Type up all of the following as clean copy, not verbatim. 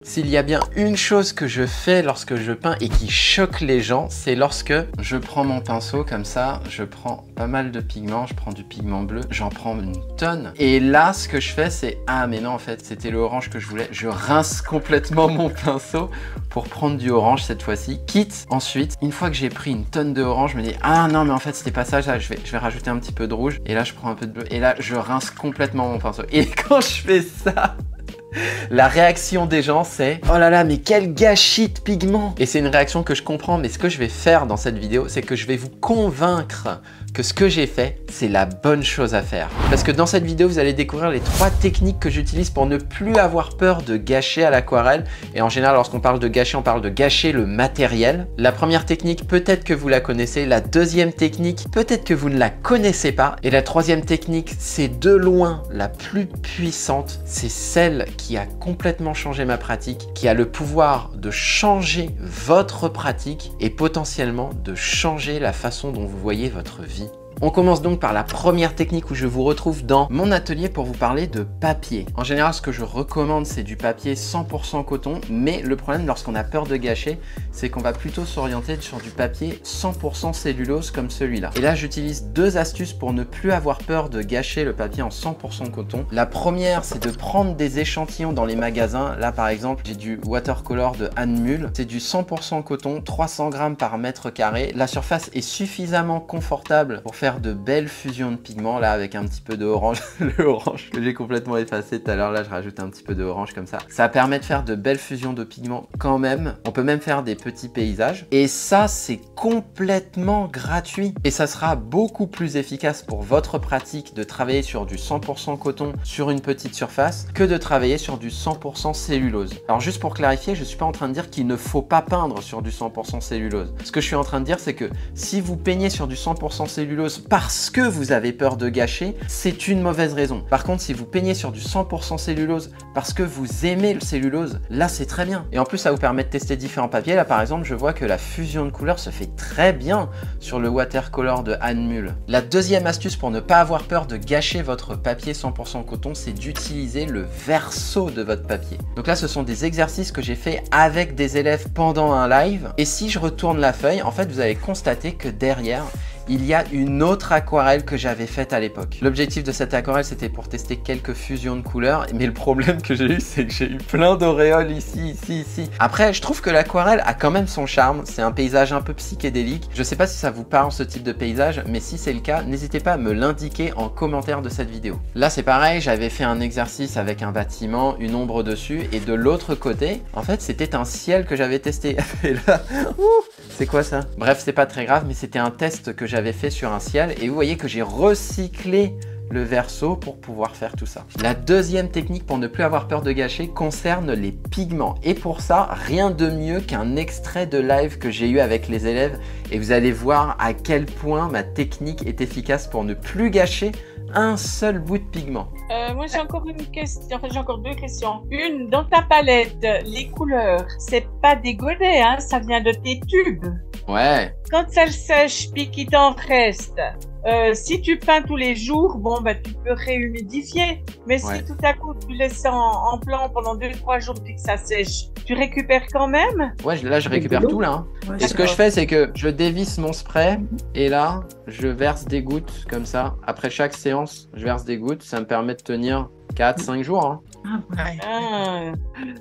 S'il y a bien une chose que je fais lorsque je peins et qui choque les gens, c'est lorsque je prends mon pinceau comme ça, je prends pas mal de pigments, je prends du pigment bleu, j'en prends une tonne. Et là, ce que je fais, c'est « Ah, mais non, en fait, c'était le orange que je voulais. » Je rince complètement mon pinceau pour prendre du orange cette fois-ci. Quitte, ensuite, une fois que j'ai pris une tonne de orange, je me dis « Ah non, mais en fait, c'était pas ça. Là, je vais rajouter un petit peu de rouge. » Et là, je prends un peu de bleu. Et là, je rince complètement mon pinceau. Et quand je fais ça... La réaction des gens, c'est « Oh là là, mais quel gâchis de pigments !» Et c'est une réaction que je comprends, mais ce que je vais faire dans cette vidéo, c'est que je vais vous convaincre que ce que j'ai fait, c'est la bonne chose à faire. Parce que dans cette vidéo, vous allez découvrir les 3 techniques que j'utilise pour ne plus avoir peur de gâcher à l'aquarelle. Et en général, lorsqu'on parle de gâcher, on parle de gâcher le matériel. La première technique, peut-être que vous la connaissez. La deuxième technique, peut-être que vous ne la connaissez pas. Et la troisième technique, c'est de loin la plus puissante. C'est celle qui a complètement changé ma pratique, qui a le pouvoir de changer votre pratique et potentiellement de changer la façon dont vous voyez votre vie. On commence donc par la première technique où je vous retrouve dans mon atelier pour vous parler de papier. En général, ce que je recommande, c'est du papier 100% coton, mais le problème lorsqu'on a peur de gâcher, c'est qu'on va plutôt s'orienter sur du papier 100% cellulose comme celui-là. Et là, j'utilise 2 astuces pour ne plus avoir peur de gâcher le papier en 100% coton. La première, c'est de prendre des échantillons dans les magasins. Là, par exemple, j'ai du watercolor de Anne Mule. C'est du 100% coton, 300 grammes par mètre carré. La surface est suffisamment confortable pour faire de belles fusions de pigments là avec un petit peu de orange. Le orange que j'ai complètement effacé tout à l'heure, là je rajoute un petit peu de orange comme ça. Ça permet de faire de belles fusions de pigments quand même. On peut même faire des petits paysages et ça c'est complètement gratuit et ça sera beaucoup plus efficace pour votre pratique de travailler sur du 100% coton sur une petite surface que de travailler sur du 100% cellulose. Alors juste pour clarifier, je suis pas en train de dire qu'il ne faut pas peindre sur du 100% cellulose. Ce que je suis en train de dire, c'est que si vous peignez sur du 100% cellulose parce que vous avez peur de gâcher, c'est une mauvaise raison. Par contre, si vous peignez sur du 100% cellulose parce que vous aimez le cellulose, là c'est très bien. Et en plus, ça vous permet de tester différents papiers. Là par exemple, je vois que la fusion de couleurs se fait très bien sur le watercolor de Anne Mule. La deuxième astuce pour ne pas avoir peur de gâcher votre papier 100% coton, c'est d'utiliser le verso de votre papier. Donc là, ce sont des exercices que j'ai fait avec des élèves pendant un live. Et si je retourne la feuille, en fait, vous allez constater que derrière, il y a une autre aquarelle que j'avais faite à l'époque. L'objectif de cette aquarelle, c'était pour tester quelques fusions de couleurs. Mais le problème que j'ai eu, c'est que j'ai eu plein d'auréoles ici, ici, ici. Après, je trouve que l'aquarelle a quand même son charme. C'est un paysage un peu psychédélique. Je sais pas si ça vous parle ce type de paysage, mais si c'est le cas, n'hésitez pas à me l'indiquer en commentaire de cette vidéo. Là, c'est pareil, j'avais fait un exercice avec un bâtiment, une ombre dessus, et de l'autre côté, en fait, c'était un ciel que j'avais testé. Et là, c'est quoi ça? Bref, c'est pas très grave, mais c'était un test que j'avais fait sur un ciel et vous voyez que j'ai recyclé le verso pour pouvoir faire tout ça. La deuxième technique pour ne plus avoir peur de gâcher concerne les pigments et pour ça, rien de mieux qu'un extrait de live que j'ai eu avec les élèves et vous allez voir à quel point ma technique est efficace pour ne plus gâcher un seul bout de pigment. Moi j'ai encore une question, enfin j'ai encore 2 questions. Une, dans ta palette, les couleurs, c'est pas des godets, hein, ça vient de tes tubes. Ouais. Quand ça sèche puis qu'il t'en reste, si tu peins tous les jours, bon bah tu peux réhumidifier. Mais si tout à coup tu laisses ça en plan pendant 2-3 jours puis que ça sèche, tu récupères quand même? Ouais, là je récupère tout là. Hein. Ouais, et ce que je fais, c'est que je dévisse mon spray et là je verse des gouttes comme ça. Après chaque séance, je verse des gouttes. Ça me permet de tenir 4-5 jours. Hein.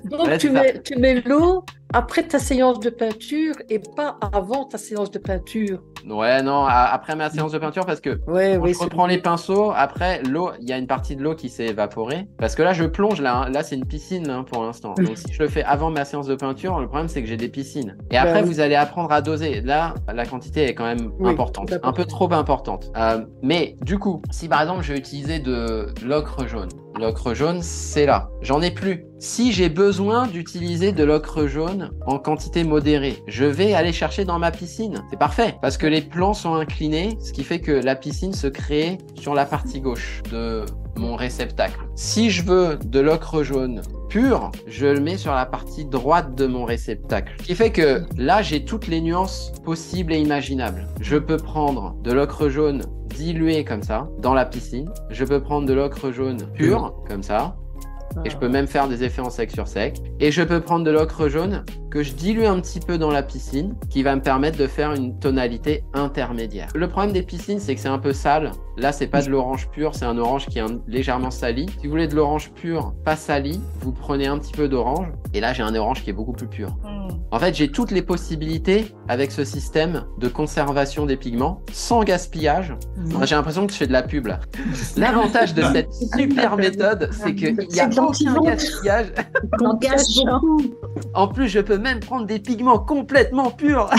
Donc ouais, tu mets l'eau après ta séance de peinture et pas avant ta séance de peinture. Ouais, non, après ma séance de peinture parce que je reprends les pinceaux, après l'eau, il y a une partie de l'eau qui s'est évaporée. Parce que là, je plonge là, hein. Là c'est une piscine hein, pour l'instant. Donc si je le fais avant ma séance de peinture, le problème c'est que j'ai des piscines. Et après, vous allez apprendre à doser. Là, la quantité est quand même importante, un peu trop importante. Mais du coup, si par exemple je vais utiliser de l'ocre jaune, l'ocre jaune, c'est là. J'en ai plus. Si j'ai besoin d'utiliser de l'ocre jaune en quantité modérée, je vais aller chercher dans ma piscine. C'est parfait parce que les plans sont inclinés, ce qui fait que la piscine se crée sur la partie gauche de mon réceptacle. Si je veux de l'ocre jaune pur, je le mets sur la partie droite de mon réceptacle. Ce qui fait que là, j'ai toutes les nuances possibles et imaginables. Je peux prendre de l'ocre jaune dilué comme ça dans la piscine. Je peux prendre de l'ocre jaune pur comme ça. Et je peux même faire des effets en sec sur sec. Et je peux prendre de l'ocre jaune que je dilue un petit peu dans la piscine, qui va me permettre de faire une tonalité intermédiaire. Le problème des piscines, c'est que c'est un peu sale. Là, c'est pas de l'orange pur, c'est un orange qui est légèrement sali. Si vous voulez de l'orange pur, pas sali, vous prenez un petit peu d'orange. Et là, j'ai un orange qui est beaucoup plus pur. En fait, j'ai toutes les possibilités avec ce système de conservation des pigments, sans gaspillage. Moi, j'ai l'impression que je fais de la pub là. L'avantage de cette super méthode, c'est qu'il n'y a aucun gaspillage. En plus, je peux même prendre des pigments complètement purs.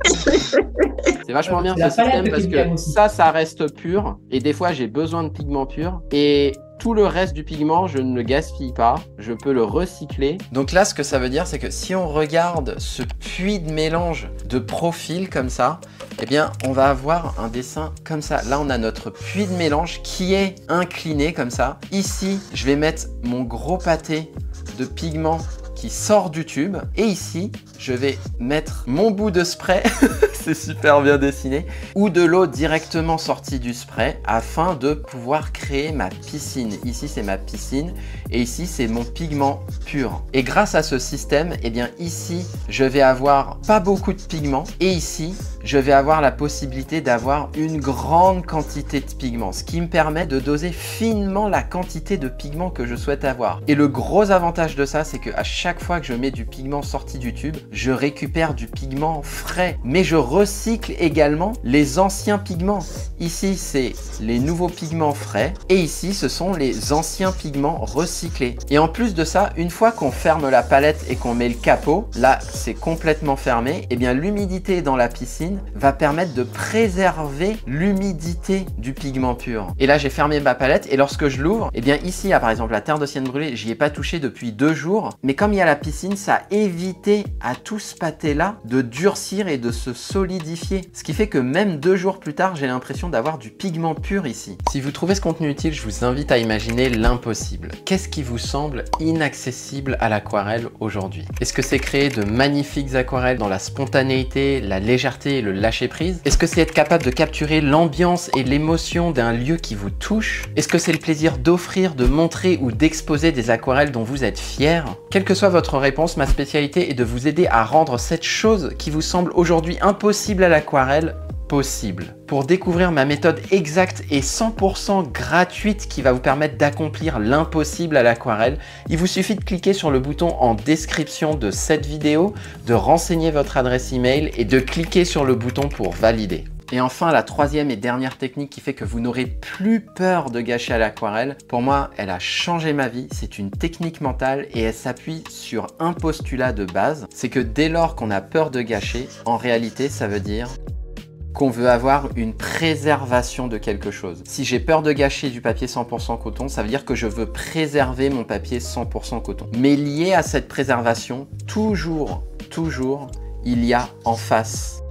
C'est vachement bien ce système parce que ça reste pur. Et des fois, j'ai besoin de pigments purs. Et tout le reste du pigment, je ne le gaspille pas. Je peux le recycler. Donc là, ce que ça veut dire, c'est que si on regarde ce puits de mélange de profil comme ça, eh bien, on va avoir un dessin comme ça. Là, on a notre puits de mélange qui est incliné comme ça. Ici, je vais mettre mon gros pâté de pigment qui sort du tube. Et ici, je vais mettre mon bout de spray, c'est super bien dessiné, ou de l'eau directement sortie du spray afin de pouvoir créer ma piscine. Ici, c'est ma piscine et ici, c'est mon pigment pur. Et grâce à ce système, eh bien ici, je vais avoir pas beaucoup de pigments et ici, je vais avoir la possibilité d'avoir une grande quantité de pigments, ce qui me permet de doser finement la quantité de pigments que je souhaite avoir. Et le gros avantage de ça, c'est qu'à chaque fois que je mets du pigment sorti du tube, je récupère du pigment frais, mais je recycle également les anciens pigments. Ici, c'est les nouveaux pigments frais et ici, ce sont les anciens pigments recyclés. Et en plus de ça, une fois qu'on ferme la palette et qu'on met le capot, là, c'est complètement fermé, et bien l'humidité dans la piscine va permettre de préserver l'humidité du pigment pur. Et là, j'ai fermé ma palette et lorsque je l'ouvre, et bien ici, par exemple, la terre de sienne brûlée, j'y ai pas touché depuis 2 jours, mais comme il y a la piscine, ça a évité à tout ce pâté-là de durcir et de se solidifier. Ce qui fait que même 2 jours plus tard, j'ai l'impression d'avoir du pigment pur ici. Si vous trouvez ce contenu utile, je vous invite à imaginer l'impossible. Qu'est-ce qui vous semble inaccessible à l'aquarelle aujourd'hui? Est-ce que c'est créer de magnifiques aquarelles dans la spontanéité, la légèreté et le lâcher-prise? Est-ce que c'est être capable de capturer l'ambiance et l'émotion d'un lieu qui vous touche? Est-ce que c'est le plaisir d'offrir, de montrer ou d'exposer des aquarelles dont vous êtes fier? Quelle que soit votre réponse, ma spécialité est de vous aider à rendre cette chose qui vous semble aujourd'hui impossible à l'aquarelle possible. Pour découvrir ma méthode exacte et 100% gratuite qui va vous permettre d'accomplir l'impossible à l'aquarelle, il vous suffit de cliquer sur le bouton en description de cette vidéo, de renseigner votre adresse email et de cliquer sur le bouton pour valider. Et enfin, la troisième et dernière technique qui fait que vous n'aurez plus peur de gâcher à l'aquarelle, pour moi, elle a changé ma vie. C'est une technique mentale et elle s'appuie sur un postulat de base. C'est que dès lors qu'on a peur de gâcher, en réalité, ça veut dire qu'on veut avoir une préservation de quelque chose. Si j'ai peur de gâcher du papier 100% coton, ça veut dire que je veux préserver mon papier 100% coton. Mais lié à cette préservation, toujours, il y a en face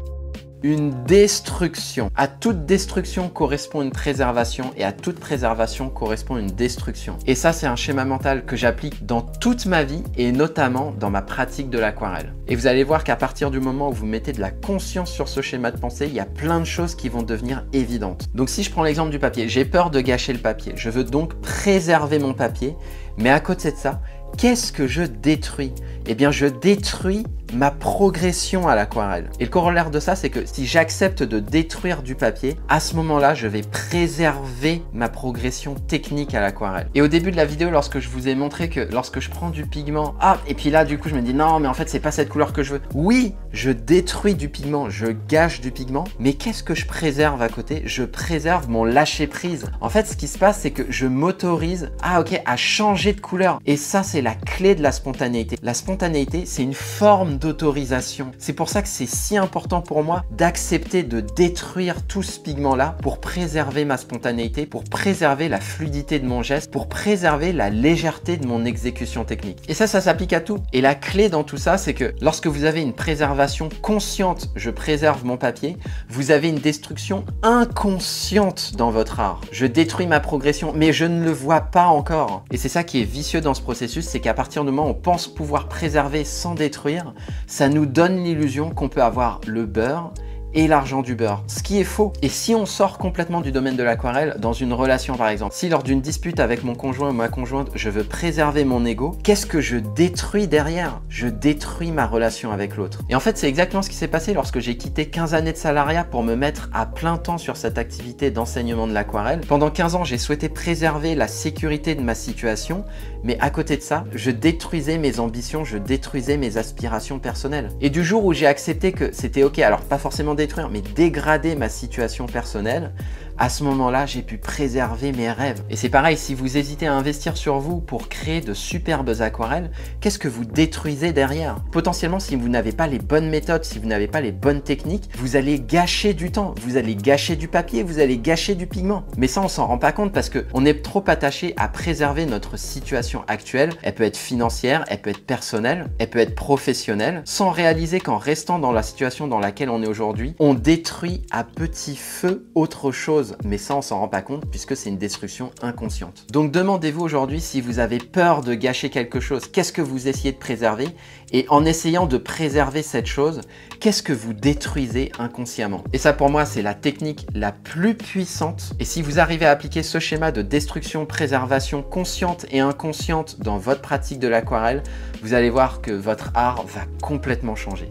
une destruction. À toute destruction correspond une préservation et à toute préservation correspond une destruction. Et ça, c'est un schéma mental que j'applique dans toute ma vie et notamment dans ma pratique de l'aquarelle. Et vous allez voir qu'à partir du moment où vous mettez de la conscience sur ce schéma de pensée, il y a plein de choses qui vont devenir évidentes. Donc si je prends l'exemple du papier, j'ai peur de gâcher le papier. Je veux donc préserver mon papier, mais à côté de ça, qu'est-ce que je détruis? Eh bien, je détruis ma progression à l'aquarelle. Et le corollaire de ça, c'est que si j'accepte de détruire du papier, à ce moment-là, je vais préserver ma progression technique à l'aquarelle. Et au début de la vidéo, lorsque je vous ai montré que lorsque je prends du pigment, et puis là, du coup, je me dis non, mais en fait, c'est pas cette couleur que je veux. Oui, je détruis du pigment, je gâche du pigment, mais qu'est-ce que je préserve à côté? Je préserve mon lâcher-prise. En fait, ce qui se passe, c'est que je m'autorise, à changer de couleur. Et ça, c'est la clé de la spontanéité. La spontanéité, c'est une forme d'autorisation. C'est pour ça que c'est si important pour moi d'accepter de détruire tout ce pigment-là pour préserver ma spontanéité, pour préserver la fluidité de mon geste, pour préserver la légèreté de mon exécution technique. Et ça s'applique à tout. Et la clé dans tout ça, c'est que lorsque vous avez une préservation consciente, je préserve mon papier, vous avez une destruction inconsciente dans votre art. Je détruis ma progression, mais je ne le vois pas encore. Et c'est ça qui est vicieux dans ce processus, c'est qu'à partir du moment où on pense pouvoir préserver sans détruire, ça nous donne l'illusion qu'on peut avoir le beurre et l'argent du beurre. Ce qui est faux. Et si on sort complètement du domaine de l'aquarelle, dans une relation par exemple, si lors d'une dispute avec mon conjoint ou ma conjointe, je veux préserver mon ego, qu'est-ce que je détruis derrière? Je détruis ma relation avec l'autre. Et en fait, c'est exactement ce qui s'est passé lorsque j'ai quitté 15 années de salariat pour me mettre à plein temps sur cette activité d'enseignement de l'aquarelle. Pendant 15 ans, j'ai souhaité préserver la sécurité de ma situation, mais à côté de ça, je détruisais mes ambitions, je détruisais mes aspirations personnelles. Et du jour où j'ai accepté que c'était ok, alors pas forcément détruire, mais dégrader ma situation personnelle, à ce moment-là, j'ai pu préserver mes rêves. Et c'est pareil, si vous hésitez à investir sur vous pour créer de superbes aquarelles, qu'est-ce que vous détruisez derrière? Potentiellement, si vous n'avez pas les bonnes méthodes, si vous n'avez pas les bonnes techniques, vous allez gâcher du temps, vous allez gâcher du papier, vous allez gâcher du pigment. Mais ça, on s'en rend pas compte parce qu'on est trop attaché à préserver notre situation actuelle. Elle peut être financière, elle peut être personnelle, elle peut être professionnelle, sans réaliser qu'en restant dans la situation dans laquelle on est aujourd'hui, on détruit à petit feu autre chose. Mais ça, on s'en rend pas compte puisque c'est une destruction inconsciente. Donc demandez-vous aujourd'hui si vous avez peur de gâcher quelque chose, qu'est-ce que vous essayez de préserver? Et en essayant de préserver cette chose, qu'est-ce que vous détruisez inconsciemment? Et ça, pour moi, c'est la technique la plus puissante. Et si vous arrivez à appliquer ce schéma de destruction, préservation consciente et inconsciente dans votre pratique de l'aquarelle, vous allez voir que votre art va complètement changer.